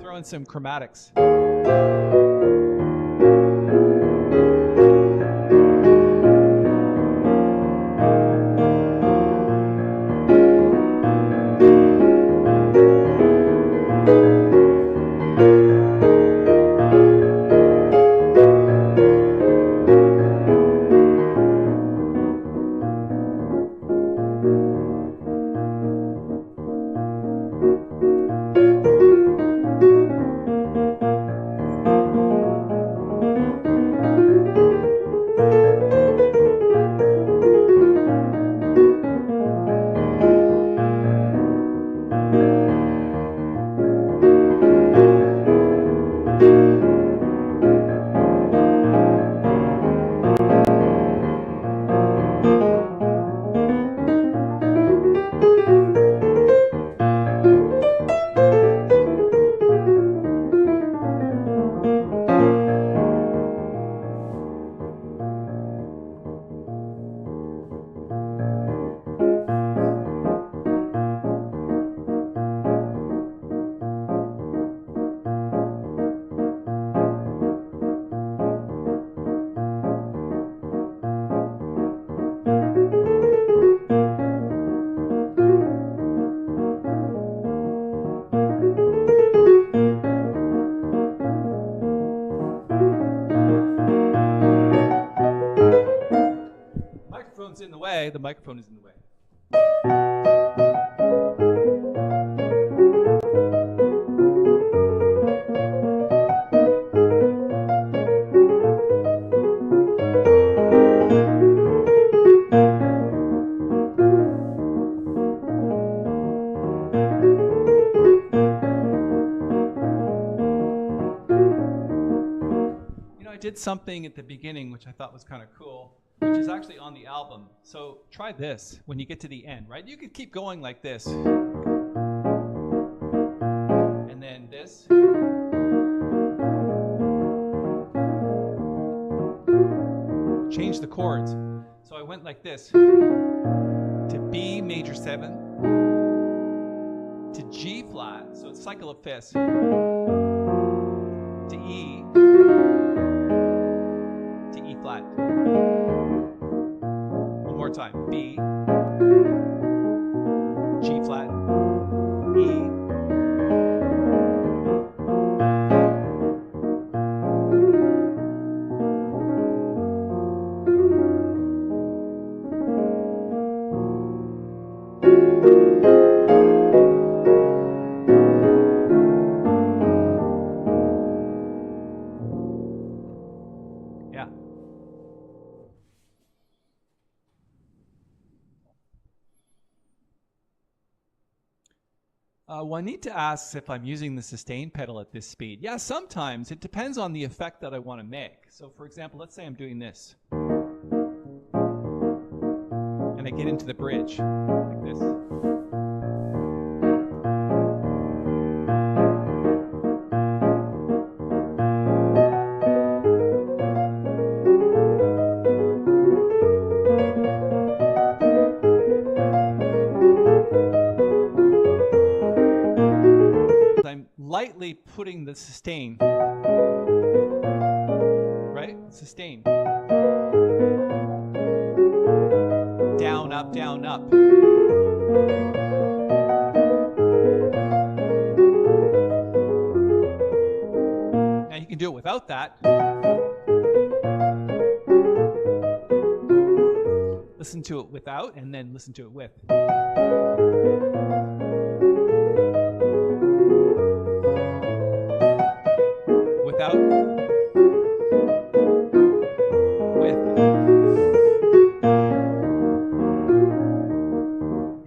Throw in some chromatics. In the way, the microphone is in the way. You know, I did something at the beginning which I thought was kind of cool, which is actually on the album. So try this when you get to the end, right? You could keep going like this. And then this. Change the chords. So I went like this. To B major 7. To G flat. So it's cycle of fifths. To E. To E flat. More time. B, G flat, E. Yeah. Juanita asks if I'm using the sustain pedal at this speed. Yeah, sometimes. It depends on the effect that I want to make. So for example, let's say I'm doing this. And I get into the bridge like this. I'm lightly putting the sustain, right? Sustain. Down, up, down, up. Now you can do it without that. Listen to it without, and then listen to it with. Without, with.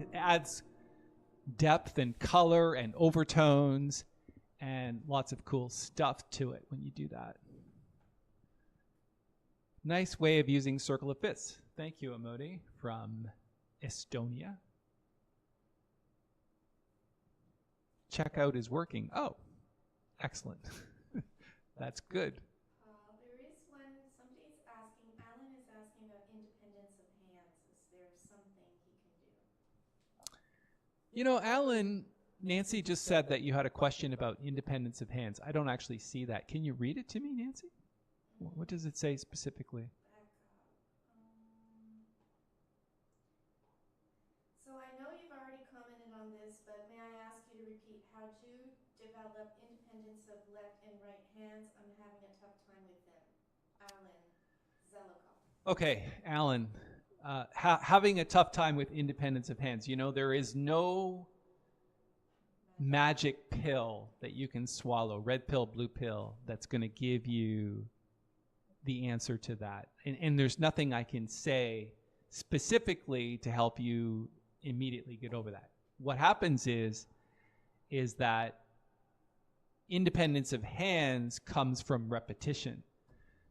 It adds depth and color and overtones and lots of cool stuff to it when you do that. Nice way of using circle of fifths. Thank you, Amodi, from Estonia. checkout is working. Oh, excellent. That's good. There is one, somebody's asking, Alan is asking about independence of hands. Is there something he can do? You know, Alan, Nancy just said that you had a question about independence of hands. I don't actually see that. Can you read it to me, Nancy? What does it say specifically? Back up. So I know you've already commented on this, but may I ask you to repeat how to develop independence of left and right hands? I'm having a tough time with them. Alan Zelikoff. Okay, Alan, having a tough time with independence of hands. You know, there is no magic pill that you can swallow, red pill, blue pill, that's going to give you the answer to that. And there's nothing I can say specifically to help you immediately get over that. What happens is that independence of hands comes from repetition.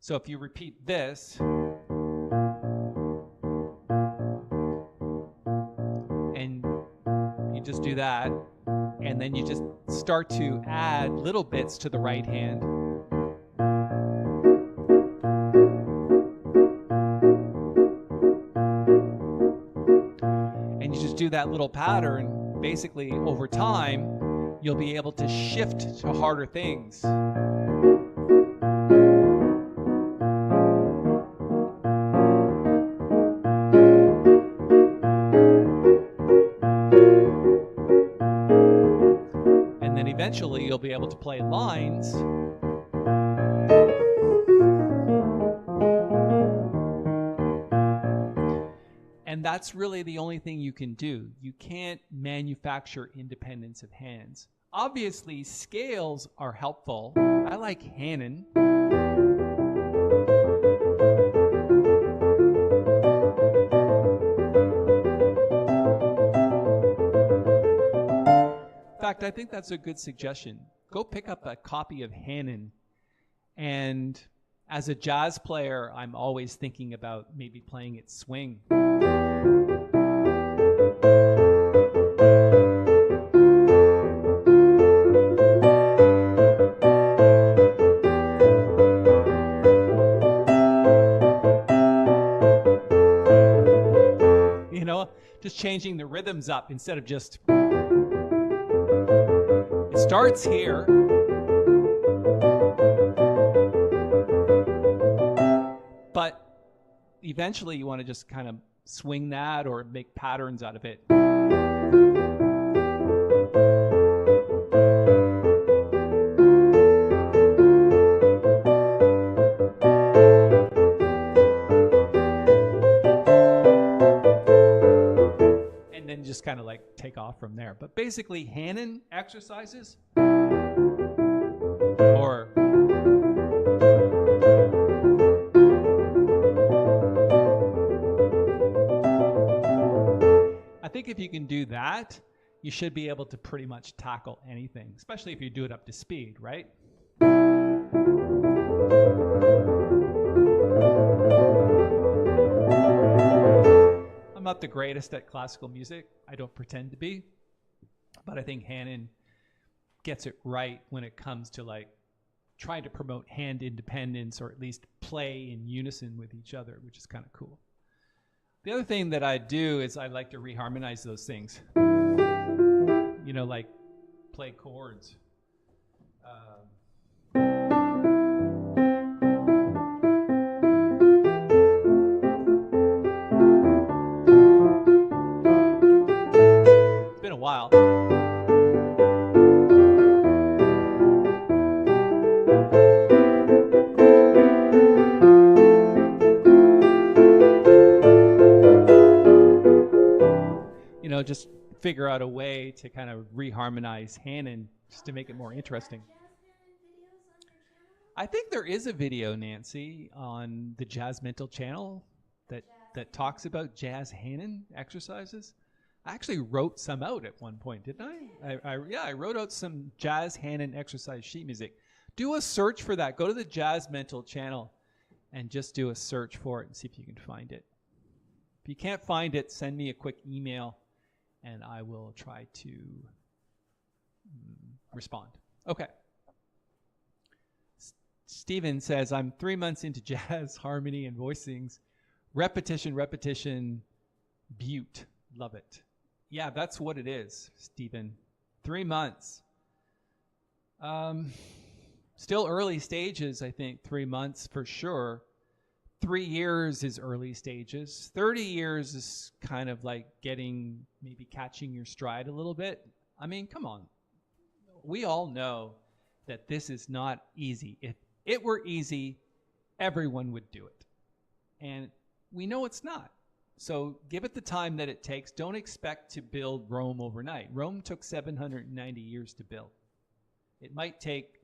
So if you repeat this, and you just do that, and then you just start to add little bits to the right hand. And you just do that little pattern, basically over time, you'll be able to shift to harder things. And then eventually you'll be able to play lines. And that's really the only thing you can do. You can't manufacture independence of hands. Obviously, scales are helpful. I like Hannon. In fact, I think that's a good suggestion. Go pick up a copy of Hannon. And as a jazz player, I'm always thinking about maybe playing it swing. You know, just changing the rhythms up instead of just... It starts here. But eventually you want to just kind of swing that or make patterns out of it. And then just kind of like take off from there. But basically Hannon exercises or I think if you can do that, you should be able to pretty much tackle anything, especially if you do it up to speed, right? I'm not the greatest at classical music. I don't pretend to be. But I think Hannon gets it right when it comes to like trying to promote hand independence or at least play in unison with each other, which is kind of cool. The other thing that I do is I like to reharmonize those things. You know, like play chords. It's been a while. You know, just figure out a way to kind of reharmonize Hannon just to make it more interesting. I think there is a video, Nancy, on the Jazz Mental channel that talks about jazz Hannon exercises. I actually wrote some out at one point, didn't I? I wrote out some jazz Hannon exercise sheet music. Do a search for that. Go to the Jazz Mental channel and just do a search for it and see if you can find it. If you can't find it, send me a quick email and I will try to respond. Okay. Steven says, I'm 3 months into jazz, harmony, and voicings. Repetition, beaut. Love it. Yeah, that's what it is, Steven. 3 months. Still early stages, I think. 3 months for sure. 3 years is early stages. 30 years is kind of like maybe catching your stride a little bit. I mean, come on. We all know that this is not easy. If it were easy, everyone would do it. And we know it's not. So give it the time that it takes. Don't expect to build Rome overnight. Rome took 790 years to build. It might take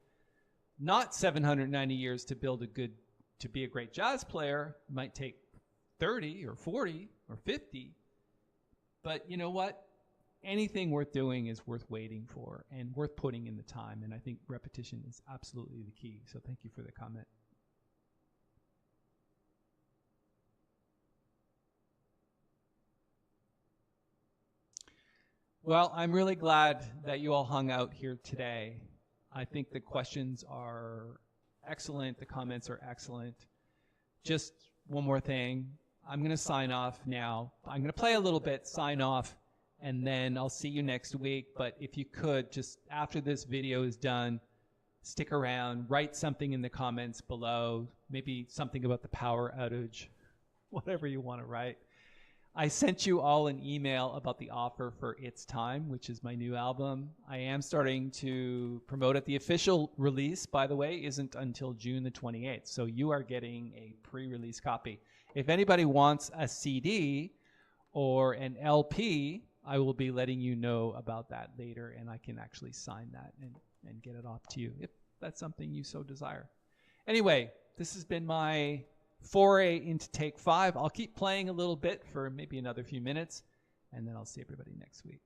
not 790 years to be a great jazz player. It might take 30 or 40 or 50. But you know what? Anything worth doing is worth waiting for and worth putting in the time. And I think repetition is absolutely the key. So thank you for the comment. Well, I'm really glad that you all hung out here today. I think the questions are excellent. The comments are excellent. Just one more thing. I'm going to sign off now. I'm going to play a little bit, sign off, and then I'll see you next week. But if you could, just after this video is done, stick around, write something in the comments below, maybe something about the power outage, whatever you want to write. I sent you all an email about the offer for It's Time, which is my new album. I am starting to promote it. The official release, by the way, isn't until June the 28th. So you are getting a pre-release copy. If anybody wants a CD or an LP, I will be letting you know about that later, and I can actually sign that and get it off to you if that's something you so desire. Anyway, this has been my foray into take 5. I'll keep playing a little bit for maybe another few minutes, and then I'll see everybody next week.